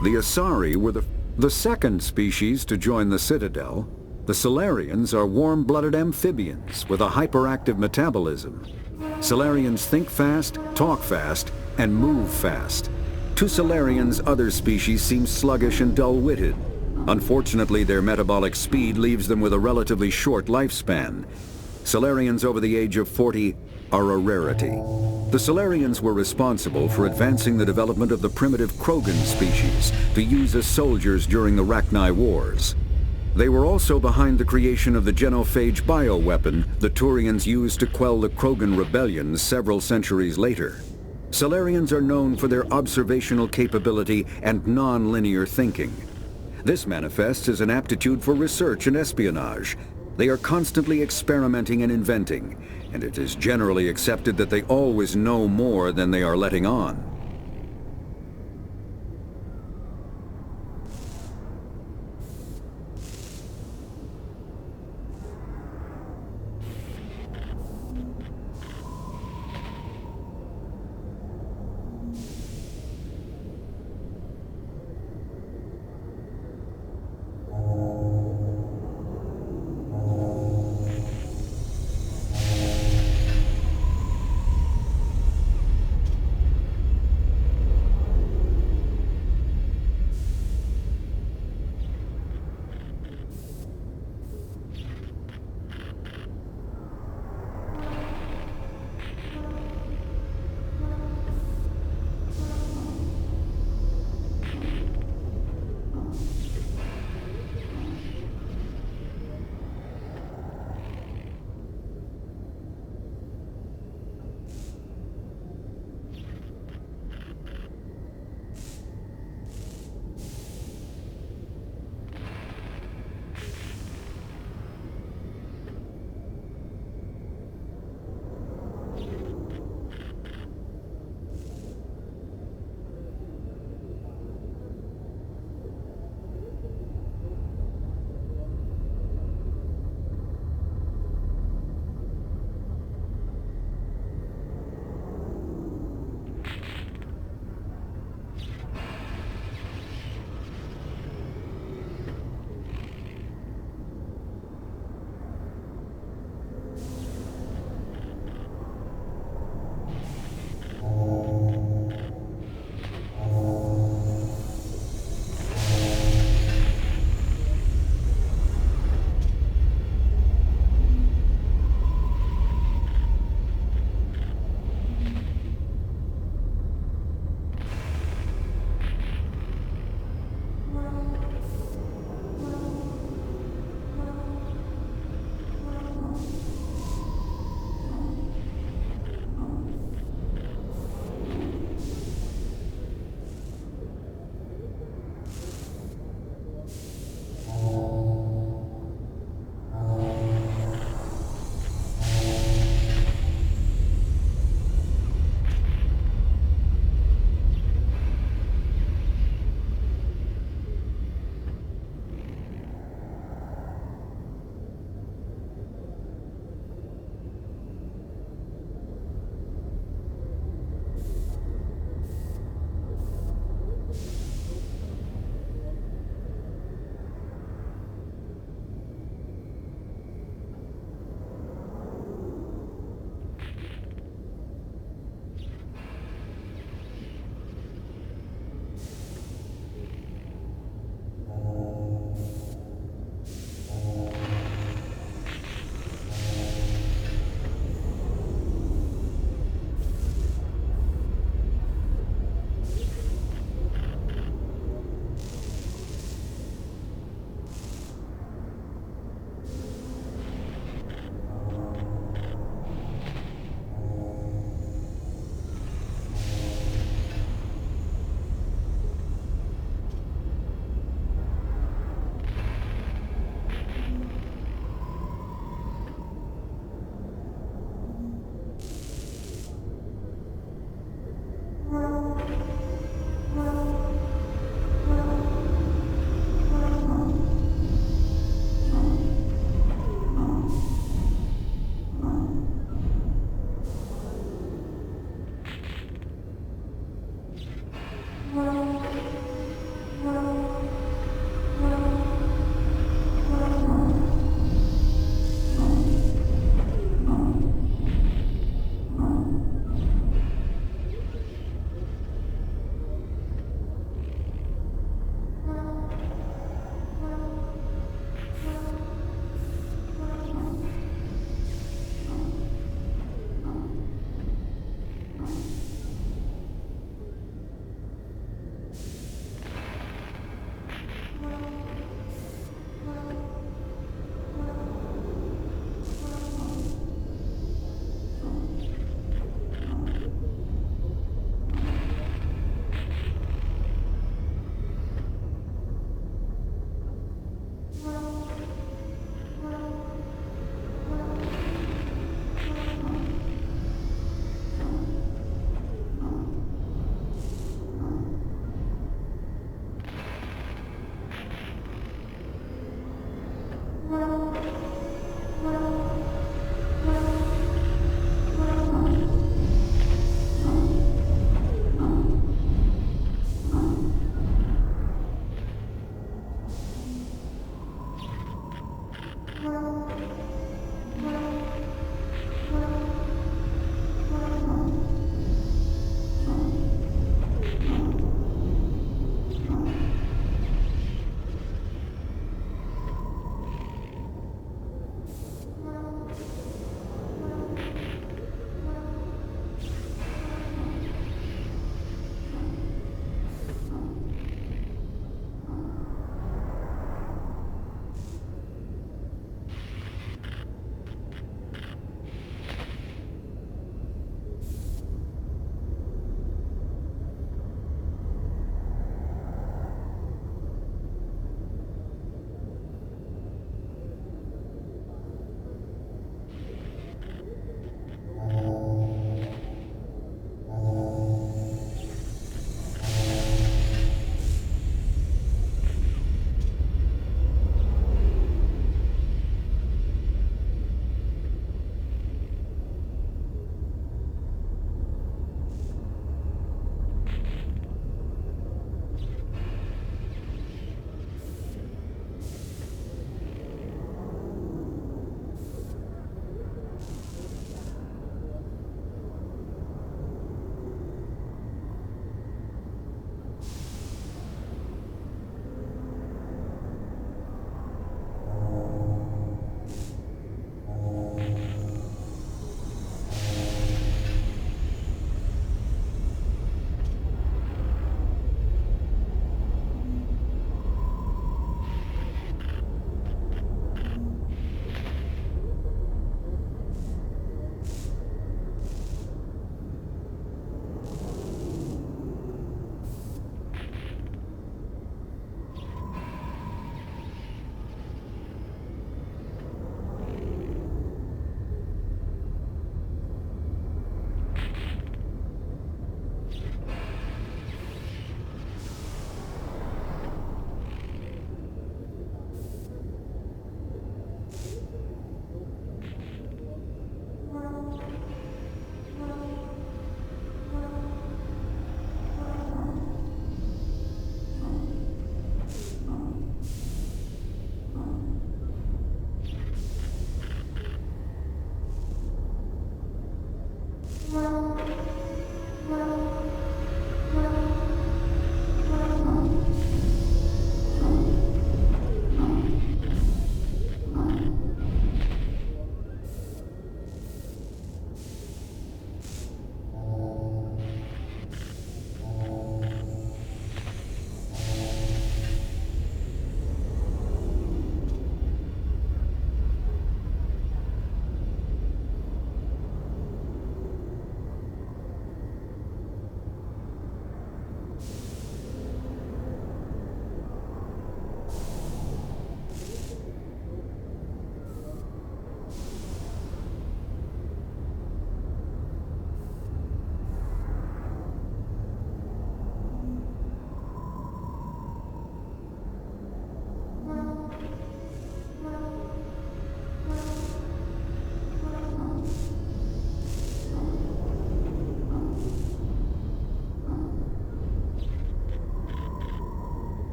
The Asari were the second species to join the Citadel. The Salarians are warm-blooded amphibians with a hyperactive metabolism. Salarians think fast, talk fast, and move fast. To Salarians, other species seem sluggish and dull-witted. Unfortunately, their metabolic speed leaves them with a relatively short lifespan. Salarians over the age of 40 are a rarity. The Salarians were responsible for advancing the development of the primitive Krogan species to use as soldiers during the Rachni Wars. They were also behind the creation of the genophage bioweapon the Turians used to quell the Krogan rebellions several centuries later. Salarians are known for their observational capability and non-linear thinking. This manifests as an aptitude for research and espionage. They are constantly experimenting and inventing, and it is generally accepted that they always know more than they are letting on.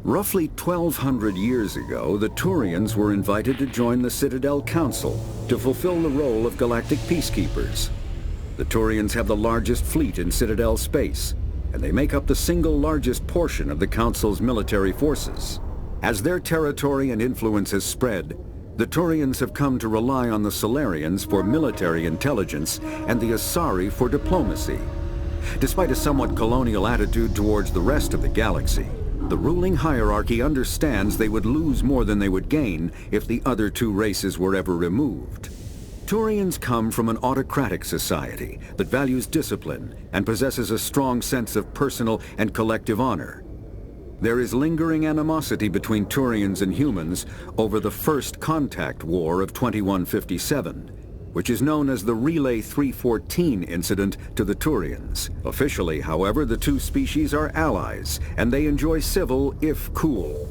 Roughly 1,200 years ago, the Turians were invited to join the Citadel Council to fulfill the role of galactic peacekeepers. The Turians have the largest fleet in Citadel space, and they make up the single largest portion of the Council's military forces. As their territory and influence has spread, the Turians have come to rely on the Salarians for military intelligence and the Asari for diplomacy. Despite a somewhat colonial attitude towards the rest of the galaxy, the ruling hierarchy understands they would lose more than they would gain if the other two races were ever removed. Turians come from an autocratic society that values discipline and possesses a strong sense of personal and collective honor. There is lingering animosity between Turians and humans over the First Contact War of 2157, which is known as the Relay 314 incident to the Turians. Officially, however, the two species are allies, and they enjoy civil, if cool.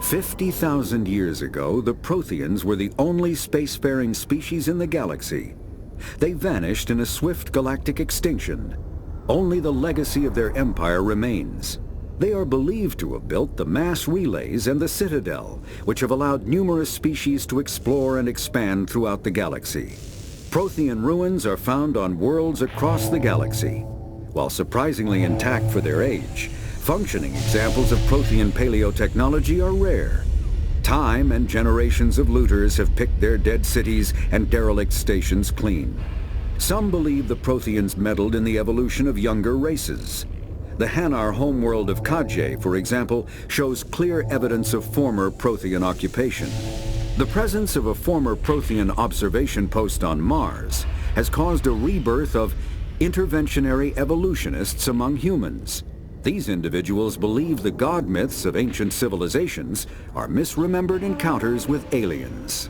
50,000 years ago, the Protheans were the only spacefaring species in the galaxy. They vanished in a swift galactic extinction. Only the legacy of their empire remains. They are believed to have built the mass relays and the Citadel, which have allowed numerous species to explore and expand throughout the galaxy. Prothean ruins are found on worlds across the galaxy. While surprisingly intact for their age, functioning examples of Prothean paleotechnology are rare. Time and generations of looters have picked their dead cities and derelict stations clean. Some believe the Protheans meddled in the evolution of younger races. The Hanar homeworld of Kadje, for example, shows clear evidence of former Prothean occupation. The presence of a former Prothean observation post on Mars has caused a rebirth of interventionary evolutionists among humans. These individuals believe the god myths of ancient civilizations are misremembered encounters with aliens.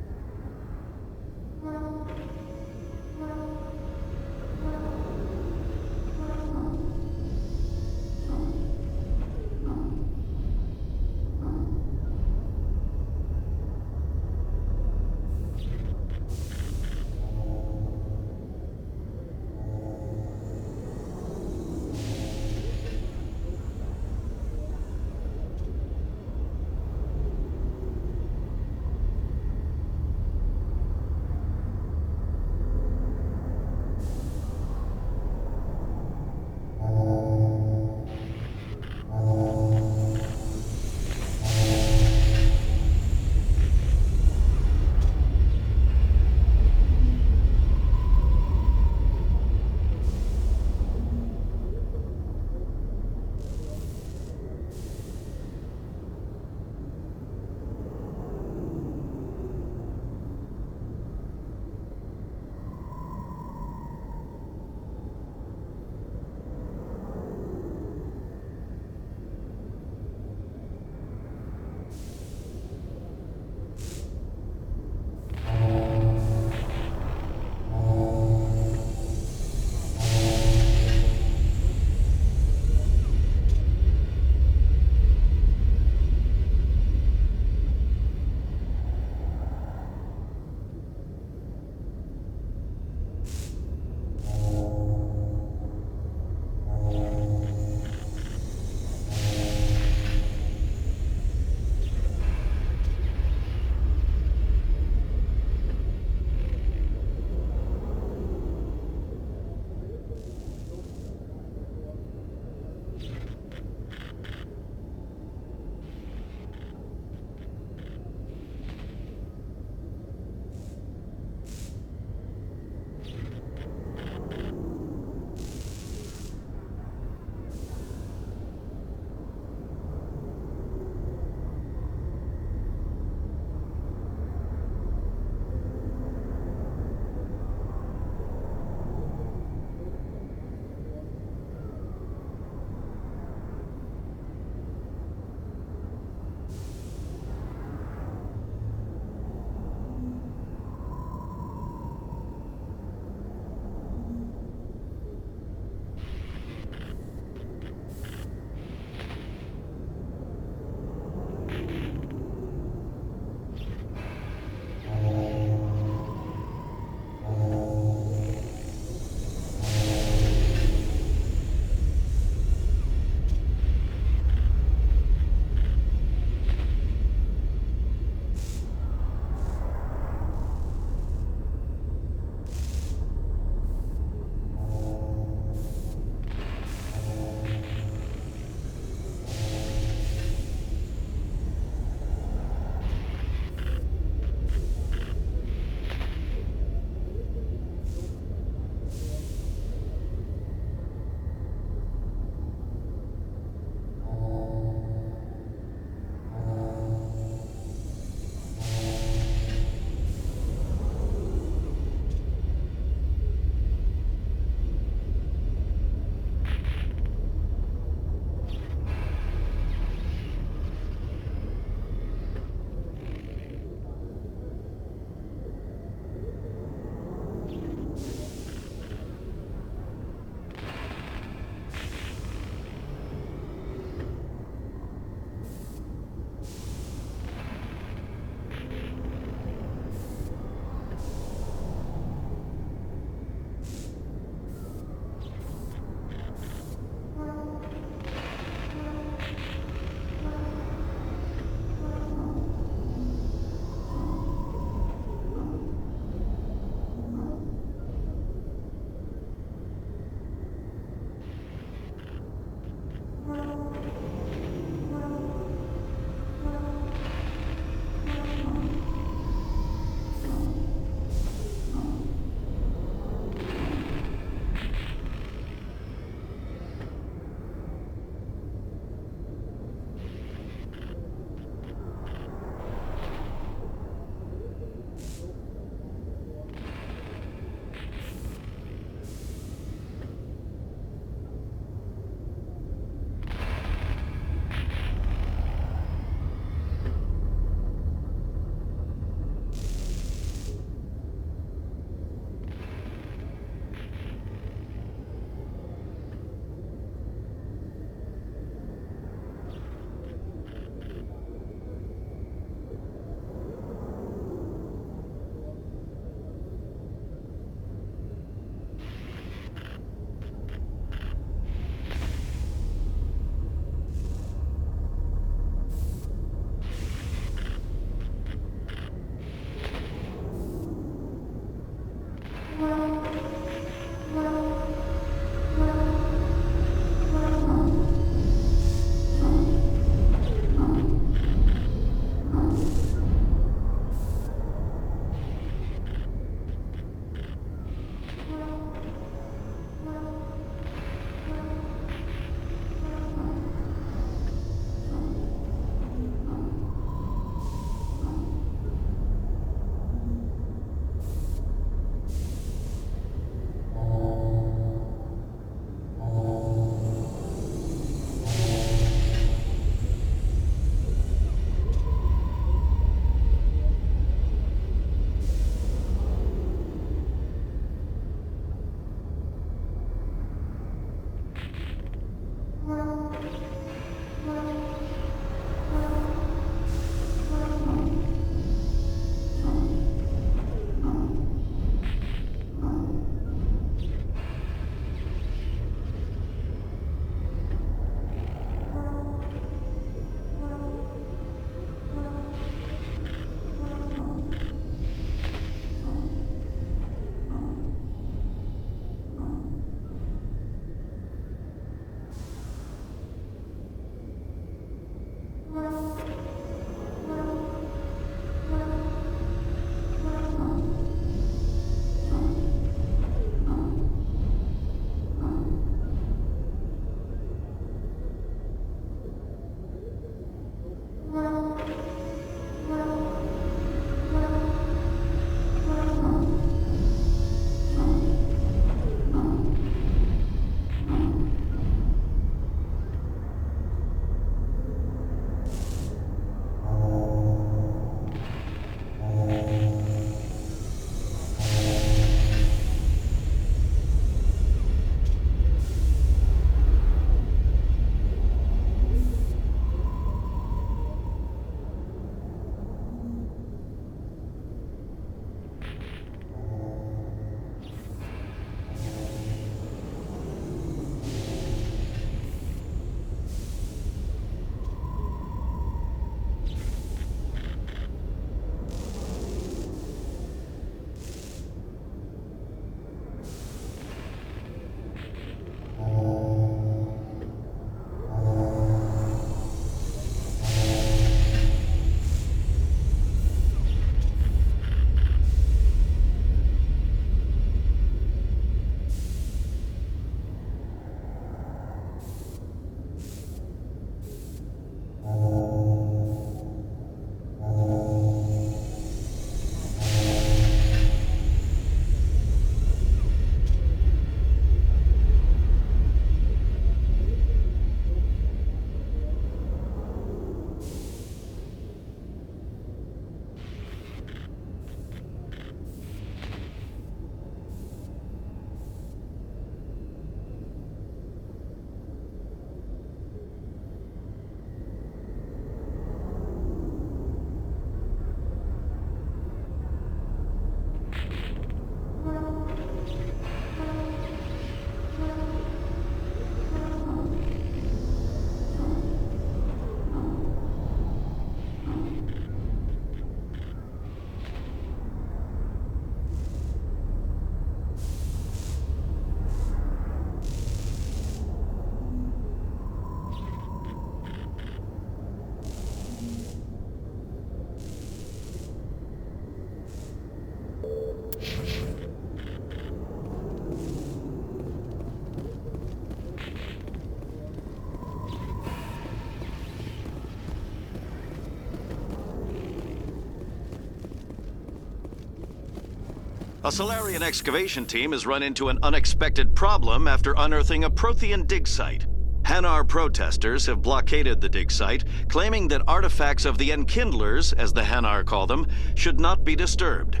A Salarian excavation team has run into an unexpected problem after unearthing a Prothean dig site. Hanar protesters have blockaded the dig site, claiming that artifacts of the Enkindlers, as the Hanar call them, should not be disturbed.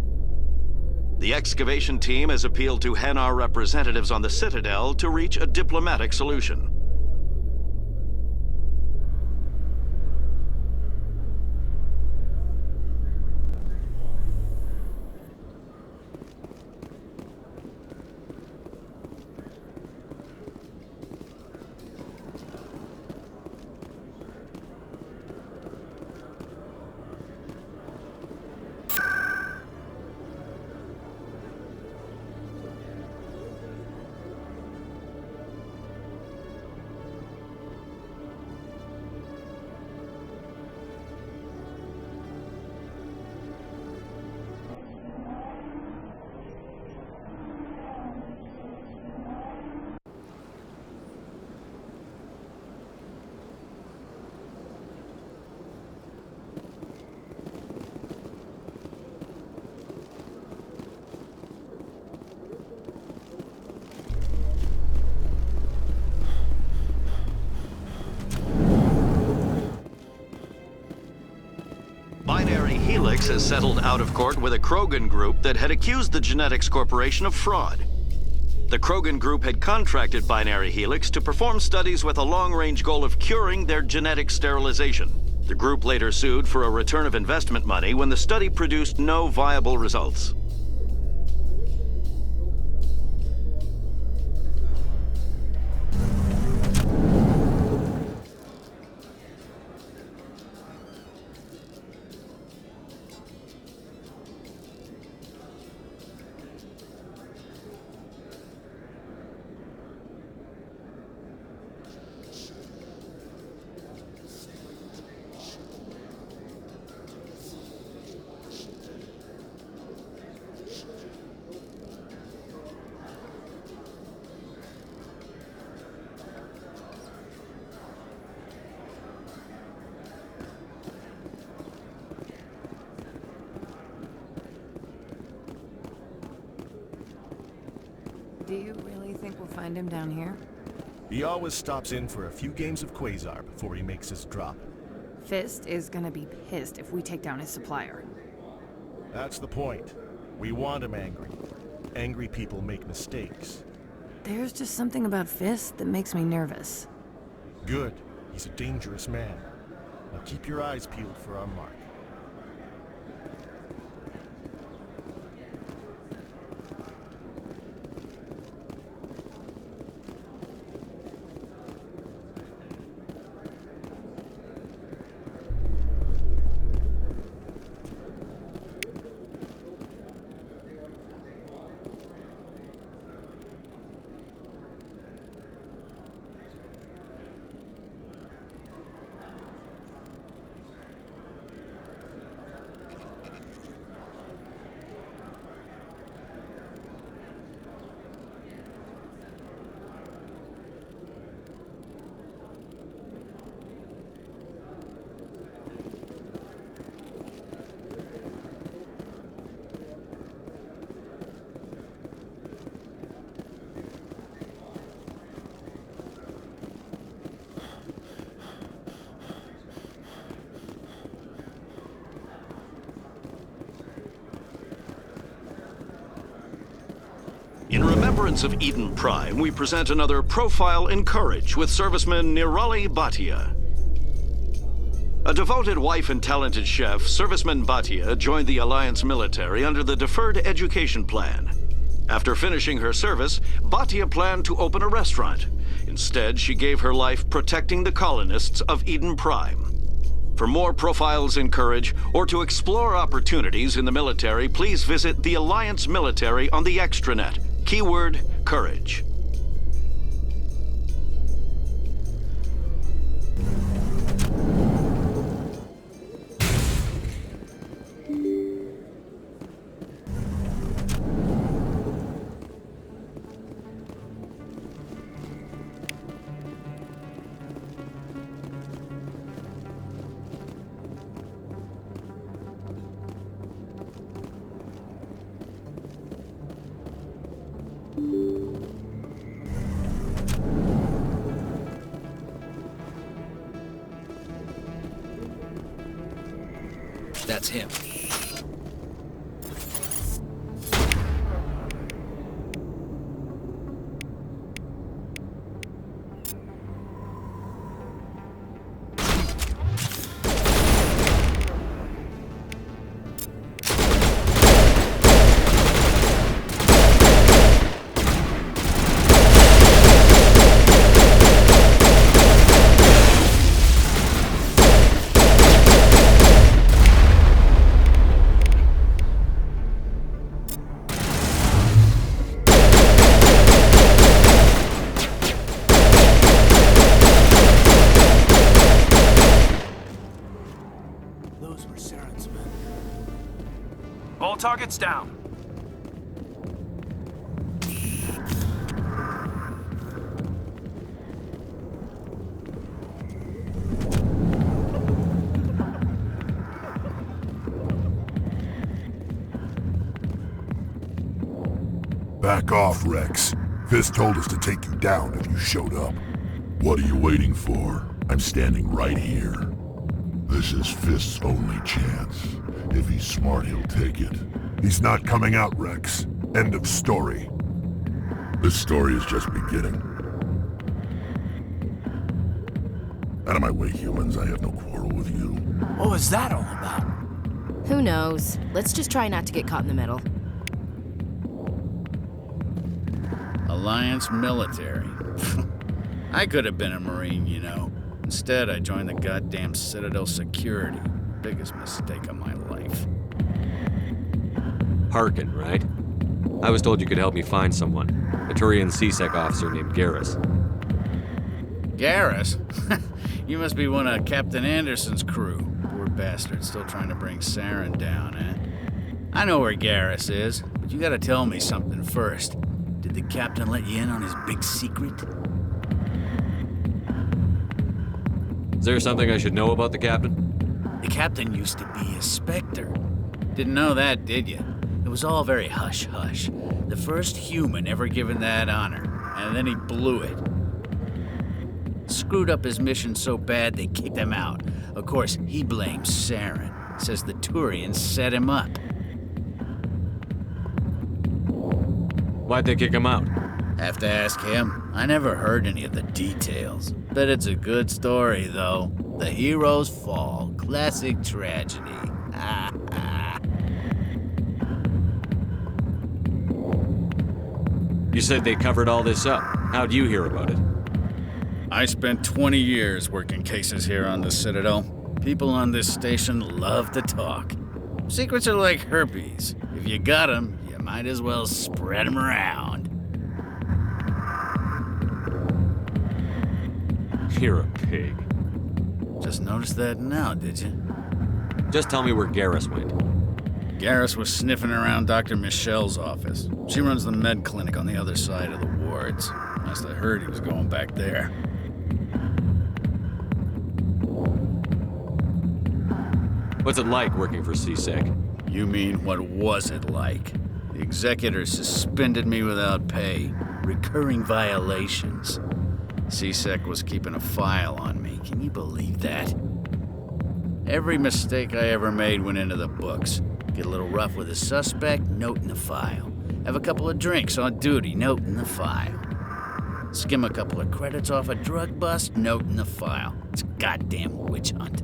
The excavation team has appealed to Hanar representatives on the Citadel to reach a diplomatic solution. Binary Helix has settled out of court with a Krogan group that had accused the Genetics Corporation of fraud. The Krogan group had contracted Binary Helix to perform studies with a long-range goal of curing their genetic sterilization. The group later sued for a return of investment money when the study produced no viable results. Do you really think we'll find him down here? He always stops in for a few games of Quasar before he makes his drop. Fist is gonna be pissed if we take down his supplier. That's the point. We want him angry. Angry people make mistakes. There's just something about Fist that makes me nervous. Good. He's a dangerous man. Now keep your eyes peeled for our mark. In remembrance of Eden Prime, we present another Profile in Courage with serviceman Nirali Bhatia. A devoted wife and talented chef, Serviceman Bhatia joined the Alliance military under the Deferred Education Plan. After finishing her service, Bhatia planned to open a restaurant. Instead, she gave her life protecting the colonists of Eden Prime. For more Profiles in Courage, or to explore opportunities in the military, please visit the Alliance Military on the extranet. Keyword, Courage. That's him. Those were Saren's men. All targets down. Back off, Rex. Fist told us to take you down if you showed up. What are you waiting for? I'm standing right here. This is Fist's only chance. If he's smart, he'll take it. He's not coming out, Rex. End of story. This story is just beginning. Out of my way, humans. I have no quarrel with you. What was that all about? Who knows? Let's just try not to get caught in the middle. Alliance military. I could have been a Marine, you know. Instead, I joined the goddamn Citadel security. Biggest mistake of my life. Harkin, right? I was told you could help me find someone. A Turian C-Sec officer named Garrus. Garrus? You must be one of Captain Anderson's crew. Poor bastard, still trying to bring Saren down, eh? I know where Garrus is, but you gotta tell me something first. Did the captain let you in on his big secret? Is there something I should know about the captain? The captain used to be a Spectre. Didn't know that, did you? It was all very hush-hush. The first human ever given that honor, and then he blew it. Screwed up his mission so bad they kicked him out. Of course, he blames Saren. Says the Turians set him up. Why'd they kick him out? Have to ask him. I never heard any of the details. Bet it's a good story, though. The hero's fall. Classic tragedy. You said they covered all this up. How'd you hear about it? I spent 20 years working cases here on the Citadel. People on this station love to talk. Secrets are like herpes. If you got them, you might as well spread them around. You're a pig. Just noticed that now, did you? Just tell me where Garrus went. Garrus was sniffing around Dr. Michelle's office. She runs the med clinic on the other side of the wards. Last I heard, he was going back there. What's it like working for C-Sec? You mean, what was it like? The executor suspended me without pay. Recurring violations. C-Sec was keeping a file on me. Can you believe that? Every mistake I ever made went into the books. Get a little rough with a suspect, note in the file. Have a couple of drinks on duty, note in the file. Skim a couple of credits off a drug bust, note in the file. It's a goddamn witch hunt.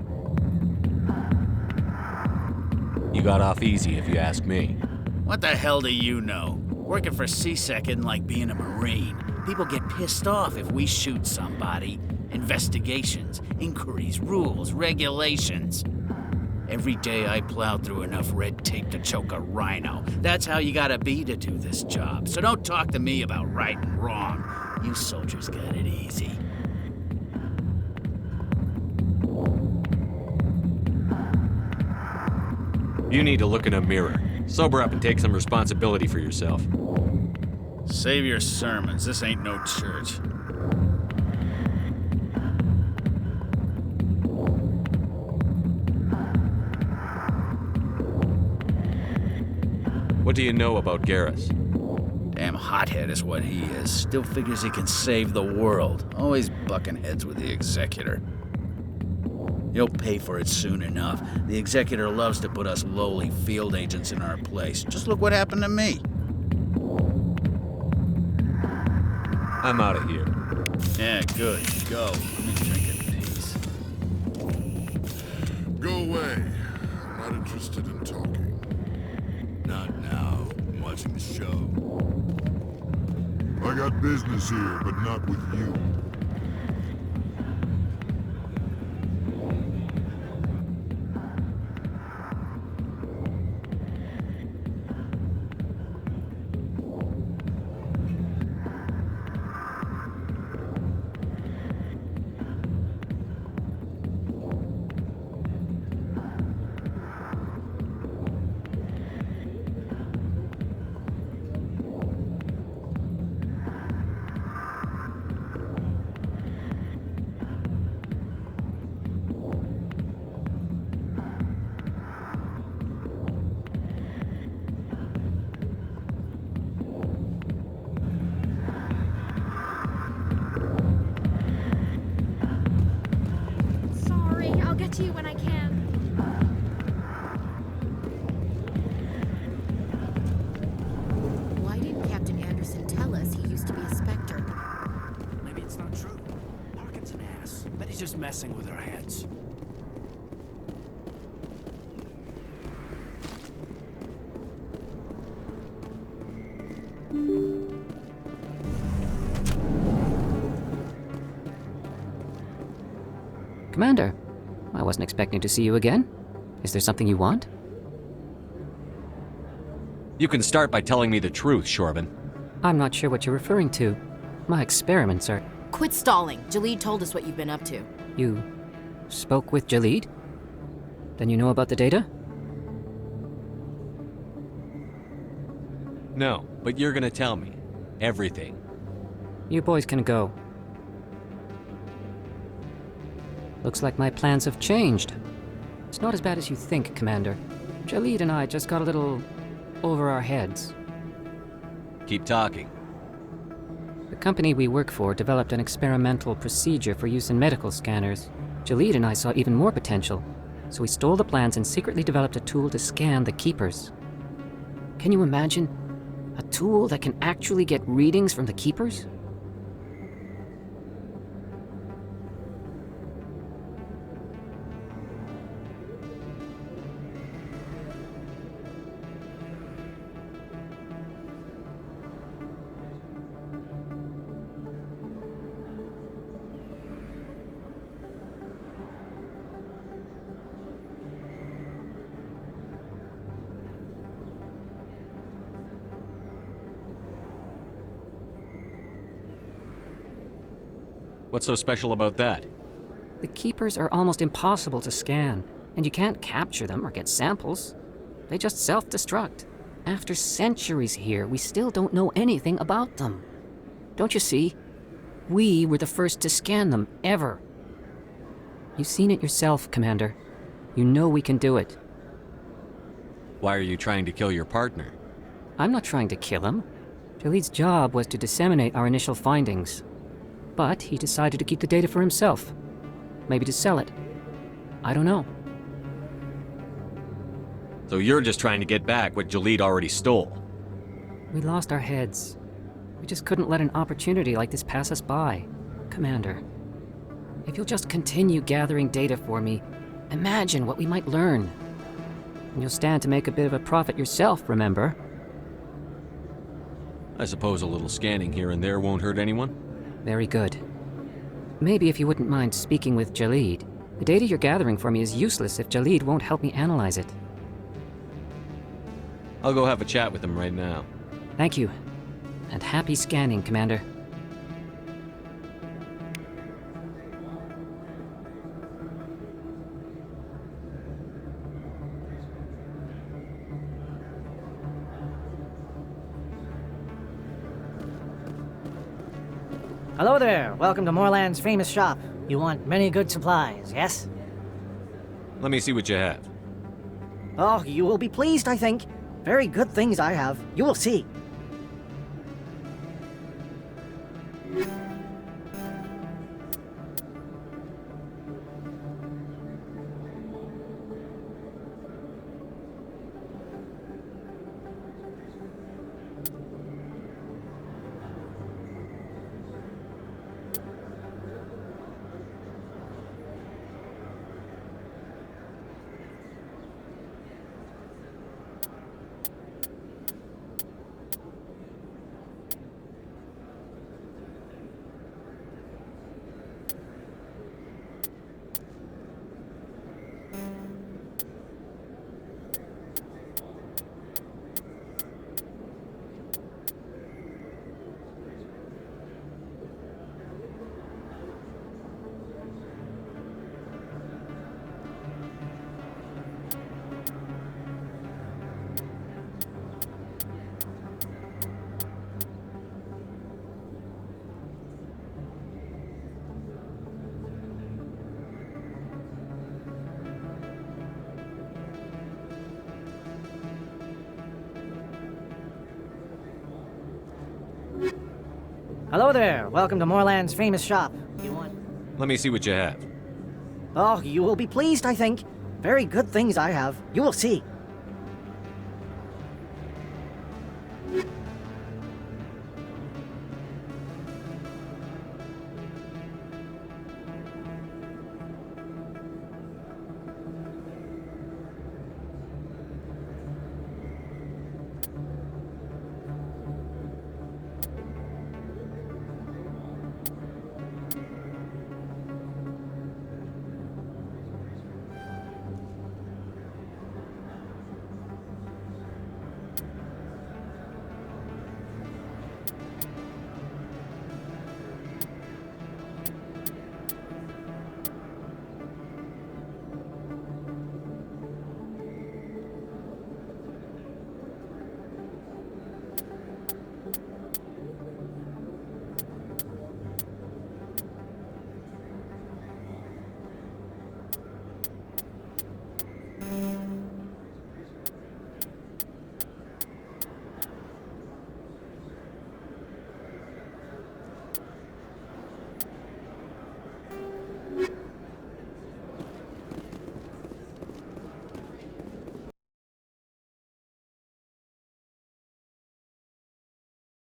You got off easy, if you ask me. What the hell do you know? Working for C-Sec isn't like being a Marine. People get pissed off if we shoot somebody. Investigations, inquiries, rules, regulations. Every day I plowed through enough red tape to choke a rhino. That's how you gotta be to do this job. So don't talk to me about right and wrong. You soldiers got it easy. You need to look in a mirror. Sober up and take some responsibility for yourself. Save your sermons. This ain't no church. What do you know about Garrus? Damn hothead is what he is. Still figures he can save the world. Always bucking heads with the executor. You'll pay for it soon enough. The Executor loves to put us lowly field agents in our place. Just look what happened to me. I'm out of here. Yeah, good. Go. Let me drink in peace. Go away. I'm not interested in talking. Not now. I'm watching the show. I got business here, but not with you. Sorry, I'll get to you when I can. Why didn't Captain Anderson tell us he used to be a Spectre? Maybe it's not true. Harkin's an ass. Bet he's just messing with our heads. Commander, I wasn't expecting to see you again. Is there something you want? You can start by telling me the truth, Shorban. I'm not sure what you're referring to. My experiments are... Quit stalling. Jalid told us what you've been up to. You spoke with Jalid? Then you know about the data? No, but you're gonna tell me. Everything. You boys can go. Looks like my plans have changed. It's not as bad as you think, Commander. Jalid and I just got a little over our heads. Keep talking. The company we work for developed an experimental procedure for use in medical scanners. Jalid and I saw even more potential, so we stole the plans and secretly developed a tool to scan the Keepers. Can you imagine? A tool that can actually get readings from the Keepers? What's so special about that? The Keepers are almost impossible to scan, and you can't capture them or get samples. They just self-destruct. After centuries here, we still don't know anything about them. Don't you see? We were the first to scan them, ever. You've seen it yourself, Commander. You know we can do it. Why are you trying to kill your partner? I'm not trying to kill him. Jalid's job was to disseminate our initial findings. But he decided to keep the data for himself. Maybe to sell it. I don't know. So you're just trying to get back what Jalid already stole? We lost our heads. We just couldn't let an opportunity like this pass us by. Commander, if you'll just continue gathering data for me, imagine what we might learn. And you'll stand to make a bit of a profit yourself, remember? I suppose a little scanning here and there won't hurt anyone? Very good. Maybe if you wouldn't mind speaking with Jalid. The data you're gathering for me is useless if Jalid won't help me analyze it. I'll go have a chat with him right now. Thank you. And happy scanning, Commander. Hello there. Welcome to Moorland's famous shop. You want many good supplies, yes? Let me see what you have. Oh, you will be pleased, I think. Very good things I have. You will see. Hello there. Welcome to Moorland's famous shop. You want? Let me see what you have. Oh, you will be pleased, I think. Very good things I have. You will see.